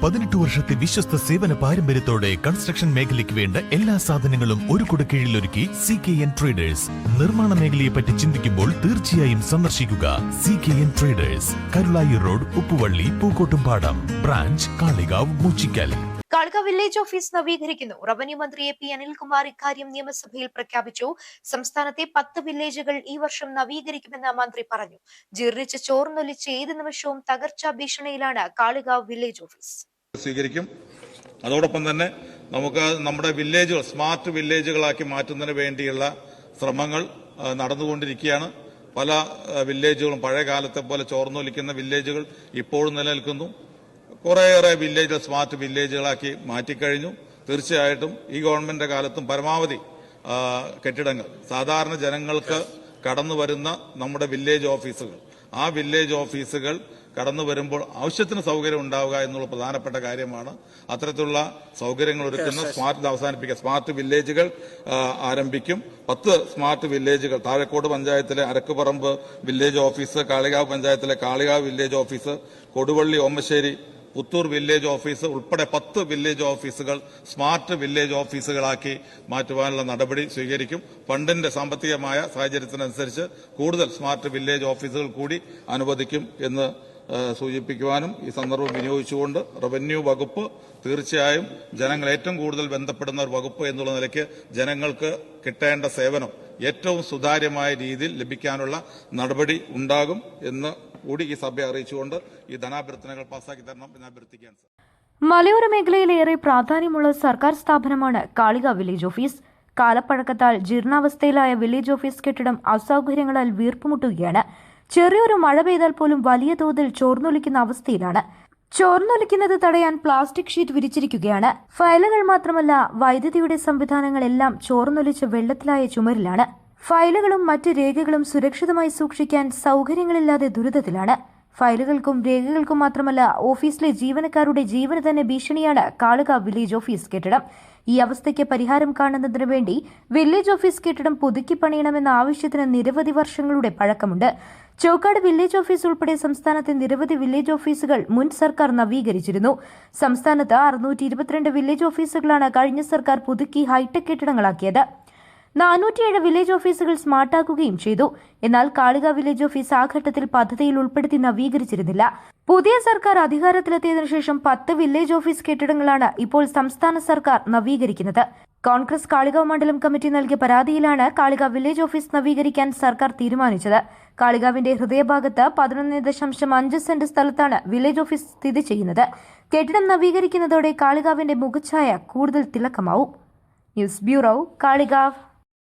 18 വർഷത്തെ വിശ്വസ്ത സേവന പാരമ്പര്യത്തോടെ കൺസ്ട്രക്ഷൻ മേഖലയ്ക്ക് വേണ്ട എല്ലാ സാധനങ്ങളും ഒരു കുടക്കീഴിലൊരുക്കി CKN ട്രേഡേഴ്സ്. നിർമ്മാണ മേഖലയെ പറ്റി ചിന്തിക്കുമ്പോൾ തീർച്ചയായും സന്ദർശിക്കുക CKN traders, Karulai road, Uppuvalli, Pookkottumpadam. Branch Kalikavu, Moochikkal. Kalikavu village office നവീകരിക്കുന്നു. റവന്യൂ മന്ത്രി AP അനിൽകുമാർ ഇക്കാര്യം നിയമസഭയിൽ പ്രഖ്യാപിച്ചു. സംസ്ഥാനത്തെ 10 വില്ലേജുകൾ ഈ വർഷം നവീകരിക്കുമെന്ന് മന്ത്രി പറഞ്ഞു. ജീർണിച്ച് ചോർന്നൊലിച്ച് ഏത് നിമിഷവും തകർച്ചാ ഭീഷണിയിലാണ് കാളികാവ് വില്ലേജ് ഓഫീസ്. സ്വീകരിക്കും. അതോടൊപ്പം തന്നെ നമുക്ക് നമ്മുടെ വില്ലേജുകൾ സ്മാർട്ട് വില്ലേജുകളാക്കി മാറ്റുന്നതിന് വേണ്ടിയുള്ള ശ്രമങ്ങൾ നടന്നുകൊണ്ടിരിക്കുകയാണ്. പല വില്ലേജുകളും പഴയ കാലത്തെ പോലെ ചോർന്നൊലിക്കുന്ന വില്ലേജുകൾ ഇപ്പോഴും നിലനിൽക്കുന്നു. കുറേയേറെ വില്ലേജുകൾ സ്മാർട്ട് വില്ലേജുകളാക്കി മാറ്റിക്കഴിഞ്ഞു. തീർച്ചയായിട്ടും ഈ ഗവൺമെന്റിന്റെ കാലത്തും പരമാവധി കെട്ടിടങ്ങൾ സാധാരണ ജനങ്ങൾക്ക് കടന്നു വരുന്ന നമ്മുടെ വില്ലേജ് ഓഫീസുകൾ, ആ വില്ലേജ് ഓഫീസുകൾ കടന്നു വരുമ്പോൾ ആവശ്യത്തിന് സൗകര്യം ഉണ്ടാവുക എന്നുള്ള പ്രധാനപ്പെട്ട കാര്യമാണ്. അത്തരത്തിലുള്ള സൗകര്യങ്ങൾ ഒരുക്കുന്ന സ്മാർട്ട് വില്ലേജുകൾ ആരംഭിക്കും. 10 സ്മാർട്ട് വില്ലേജുകൾ താഴെക്കോട് പഞ്ചായത്തിലെ അരക്കുപറമ്പ് വില്ലേജ് ഓഫീസ്, കാളികാവ് പഞ്ചായത്തിലെ Kalikavu village office, Koduvally, Omassery, Puthur village office ഉൾപ്പെടെ 10 വില്ലേജ് ഓഫീസുകൾ സ്മാർട്ട് വില്ലേജ് ഓഫീസുകളാക്കി മാറ്റുവാനുള്ള നടപടി സ്വീകരിക്കും. ഫണ്ടിന്റെ സാമ്പത്തികമായ സാഹചര്യത്തിനനുസരിച്ച് കൂടുതൽ സ്മാർട്ട് വില്ലേജ് ഓഫീസുകൾ കൂടി അനുവദിക്കും എന്ന് സൂചിപ്പിക്കുവാനും ഈ സന്ദർഭം വിനിയോഗിച്ചുകൊണ്ട് റവന്യൂ വകുപ്പ് തീർച്ചയായും ജനങ്ങൾ ഏറ്റവും കൂടുതൽ ബന്ധപ്പെടുന്ന ഒരു വകുപ്പ് എന്നുള്ള നിലയ്ക്ക് ജനങ്ങൾക്ക് കിട്ടേണ്ട സേവനം ഏറ്റവും സുതാര്യമായ രീതിയിൽ ലഭിക്കാനുള്ള നടപടി ഉണ്ടാകും എന്ന് കൂടി ഈ സഭയെ അറിയിച്ചുകൊണ്ട് ഈ ധനാഭ്യർത്ഥനകൾ പാസാക്കി തരണം എന്ന് അഭ്യർത്ഥിക്കാൻ. മലയോര മേഖലയിലേറെ പ്രാധാന്യമുള്ള സർക്കാർ സ്ഥാപനമാണ് കാളികാവ് വില്ലേജ് ഓഫീസ്. കാലപ്പഴക്കത്താൽ ജീർണാവസ്ഥയിലായ വില്ലേജ് ഓഫീസ് കെട്ടിടം അസൗകര്യങ്ങളാൽ വീർപ്പുമുട്ടുകയാണ്. ചെറിയൊരു മഴ പെയ്താൽ പോലും വലിയ തോതിൽ ചോർന്നൊലിക്കുന്ന അവസ്ഥയിലാണ്. ചോർന്നൊലിക്കുന്നത് തടയാൻ പ്ലാസ്റ്റിക് ഷീറ്റ് വിരിച്ചിരിക്കുകയാണ്. ഫയലുകൾ മാത്രമല്ല, വൈദ്യുതിയുടെ സംവിധാനങ്ങളെല്ലാം ചോർന്നൊലിച്ച് വെള്ളത്തിലായ ചുമരിലാണ്. ഫയലുകളും മറ്റ് രേഖകളും സുരക്ഷിതമായി സൂക്ഷിക്കാൻ സൗകര്യങ്ങളില്ലാതെ ദുരിതത്തിലാണ്. ഫയലുകൾക്കും രേഖകൾക്കും മാത്രമല്ല, ഓഫീസിലെ ജീവനക്കാരുടെ ജീവന് തന്നെ ഭീഷണിയാണ് കാളികാവ് വില്ലേജ് ഓഫീസ് കെട്ടിടം. ഈ അവസ്ഥയ്ക്ക് പരിഹാരം കാണുന്നതിനു വേണ്ടി വില്ലേജ് ഓഫീസ് കെട്ടിടം പുതുക്കി പണിയണമെന്ന ആവശ്യത്തിന് നിരവധി വർഷങ്ങളുടെ പഴക്കമുണ്ട്. ചോക്കാട് വില്ലേജ് ഓഫീസ് ഉൾപ്പെടെ സംസ്ഥാനത്തെ നിരവധി വില്ലേജ് ഓഫീസുകൾ മുൻ സർക്കാർ നവീകരിച്ചിരുന്നു. സംസ്ഥാനത്ത് 622 വില്ലേജ് ഓഫീസുകളാണ് കഴിഞ്ഞ സർക്കാർ പുതുക്കി ഹൈടെക് കെട്ടിടങ്ങളാക്കിയത്. 407 വില്ലേജ് ഓഫീസുകൾ സ്മാർട്ടാക്കുകയും ചെയ്തു. എന്നാൽ കാളികാവ് വില്ലേജ് ഓഫീസ് ആ ഘട്ടത്തിൽ പദ്ധതിയിൽ ഉൾപ്പെടുത്തി നവീകരിച്ചിരുന്നില്ല. പുതിയ സർക്കാർ അധികാരത്തിലെത്തിയതിനു ശേഷം 10 വില്ലേജ് ഓഫീസ് കെട്ടിടങ്ങളാണ് ഇപ്പോൾ സംസ്ഥാന സർക്കാർ നവീകരിക്കുന്നത്. കോൺഗ്രസ് കാളികാവ് മണ്ഡലം കമ്മിറ്റി നൽകിയ പരാതിയിലാണ് കാളികാവ് വില്ലേജ് ഓഫീസ് നവീകരിക്കാൻ സർക്കാർ തീരുമാനിച്ചത്. കാളികാവിന്റെ ഹൃദയഭാഗത്ത് 11.5 സെന്റ് സ്ഥലത്താണ് വില്ലേജ് ഓഫീസ് സ്ഥിതി ചെയ്യുന്നത്. കെട്ടിടം നവീകരിക്കുന്നതോടെ കാളികാവിന്റെ മുഖച്ഛായ കൂടുതൽ തിളക്കമാവും. News bureau, Kalikavu.